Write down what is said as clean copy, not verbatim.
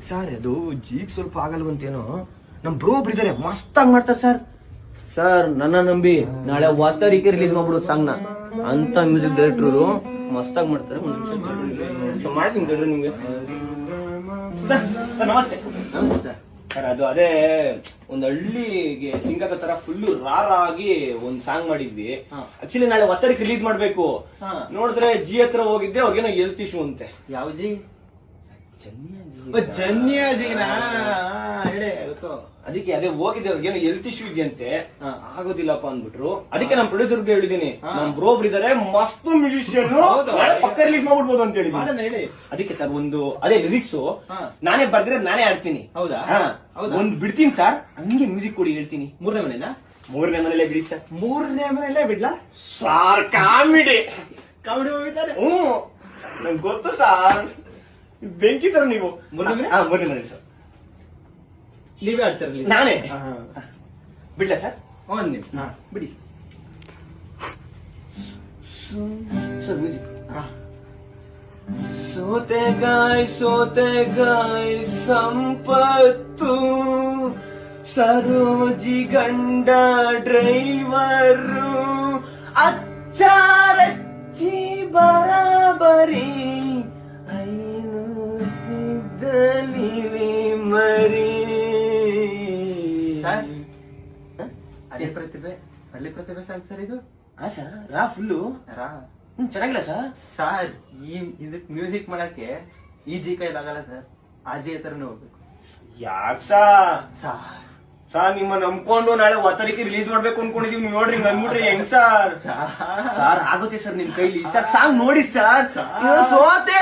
Sir ಅದು ಜೀಗ್ ಸ್ವಲ್ಪ ಆಗಲ್ವಂತೇನೋ. ನಮ್ ಬ್ರೋ ಒಬ್ರು ಇದಾರೆ, ಮಸ್ತಾಗಿ ಮಾಡ್ತಾರೆ ಸರ್. ಸರ್ ನನ್ನ ನಂಬಿ ನಾಳೆ 1 ತಾರೀಕಿಗೆ ರಿಲೀಸ್ ಮಾಡ್ಬಿಡೋದು ಸಾಂಗ್ ನ. ಅಂತ ಮ್ಯೂಸಿಕ್ ಡೈರೆಕ್ಟರ್ ಮಸ್ತಾಗಿ ಮಾಡ್ತಾರೆ. ಮಾಡ್ತೀನಿ ಕೇಳ್ರಿ ನಿಮ್ಗೆ. ನಮಸ್ತೆ. ನಮಸ್ತೆ ಸರ್. ಸರ್ ಅದು ಅದೇ ಒಂದ್ ಹಳ್ಳಿಗೆ ಸಿಂಗಾಗ ತರ ಫುಲ್ ರಾರಾಗಿ ಒಂದ್ ಸಾಂಗ್ ಮಾಡಿದ್ವಿ. ಆಕ್ಚುಲಿ ನಾಳೆ 1 ತಾರೀಕು ರಿಲೀಸ್ ಮಾಡ್ಬೇಕು. ನೋಡಿದ್ರೆ ಜಿ ಹತ್ರ ಹೋಗಿದ್ದೆ, ಅವ್ರಿಗೇನೋ ಹೆಲ್ತ್ ಇಶ್ಯೂ ಅಂತೆ. ಯಾವ ಜಿ? ಜನ್ಯಾಜಿನ ಹೇಳಿ. ಅದಕ್ಕೆ ಅದೇ ಹೋಗಿದ್ದೆ, ಅವ್ರಿಗೇನೋ ಹೆಲ್ತ್ ಇಶ್ಯೂ ಇದೆಯಂತೆ, ಆಗೋದಿಲ್ಲಪ್ಪ ಅಂದ್ಬಿಟ್ರು. ಅದಕ್ಕೆ ನಮ್ ಪ್ರೊಡ್ಯೂಸರ್ಗೆ ಹೇಳಿದೀನಿ, ನಮ್ ಬ್ರೋ ಒಬ್ರು ಇದಾರೆ, ಮಸ್ತ್ ಮ್ಯೂಸಿಷಿಯನ್, ಪಕ್ಕ ರಿಲೀಸ್ ಮಾಡ್ಬಿಡ್ಬೋದು ಅಂತ ಹೇಳಿ. ಅದಕ್ಕೆ ಸರ್ ಒಂದು ಅದೇ ಲಿರಿಕ್ಸ್ ನಾನೇ ಬರ್ದಿರೋದು ನಾನೇ ಆಡ್ತೀನಿ. ಹೌದಾ? ಒಂದ್ ಬಿಡ್ತೀನಿ ಸರ್, ಹಂಗೆ ಮ್ಯೂಸಿಕ್ ಕೊಡಿ ಹೇಳ್ತೀನಿ. 3ನೇ ಮನೇಲೆ ಬಿಡಿ ಸರ್. 3ನೇ ಮನೇಲೆ ಬಿಡ್ಲಾ ಸಾರ್? ಕಾಮಿಡಿ ಹೋಗಿದ್ದಾರೆ. ನಂಗೆ ಗೊತ್ತು ಸರ್, ಬೆಂಕಿ ಸರ್ ನೀವು. 3ನೇ ಮನೇಲಿ ಸರ್ ನೀವೇ ಆಡ್ತಾರಲ್ಲ? ನಾನೇ. ಬಿಡ್ಲಾ ಸರ್? ಬಿಡಿ ಸರ್ ಮ್ಯೂಸಿಕ್. ಸೋತೆಗಾಯ್ ಸಂಪತ್ತು, ಸರೋಜಿ ಗಂಡ ಡ್ರೈವರು, ಅಚ್ಚಾರಚ್ಚಿ ಬರಾಬರಿ, ಐನು ತಿದ್ದಲಿ ಮರಿ. ಹಳ್ಳಿ ಪ್ರತಿಭೆ ಸಾಂಗ್ ಸರ್ ಇದು. ಸರ್ ರಾ ಫುಲ್ಲು ರಾ ಚೆನ್ನಾಗಿಲ್ಲ ಸರ್. ಸರ್ ಇದಕ್ ಮ್ಯೂಸಿಕ್ ಮಾಡಕ್ಕೆ ಈ ಜಿ ಕೈಲಾಗಲ್ಲ ಸರ್, ಆ ಜಿ ಹತ್ರನೇ ಹೋಗ್ಬೇಕು. ಯಾಕೆ ಸರ್ ನಿಮ್ಮ ನಂಬ್ಕೊಂಡು ನಾಳೆ 1 ತಾರೀಕಿಗೆ ರಿಲೀಸ್ ಮಾಡ್ಬೇಕು ಅನ್ಕೊಂಡಿದೀವಿ, ನೀವು ನೋಡ್ರಿ ಅಂದ್ಬಿಟ್ರಿ ಹೆಂಗ್ ಸರ್? ಆಗುತ್ತೆ ಸರ್ ನಿಮ್ ಕೈಲಿ. ಸರ್ ಸಾಂಗ್ ನೋಡಿ ಸರ್. ಸೋತೆ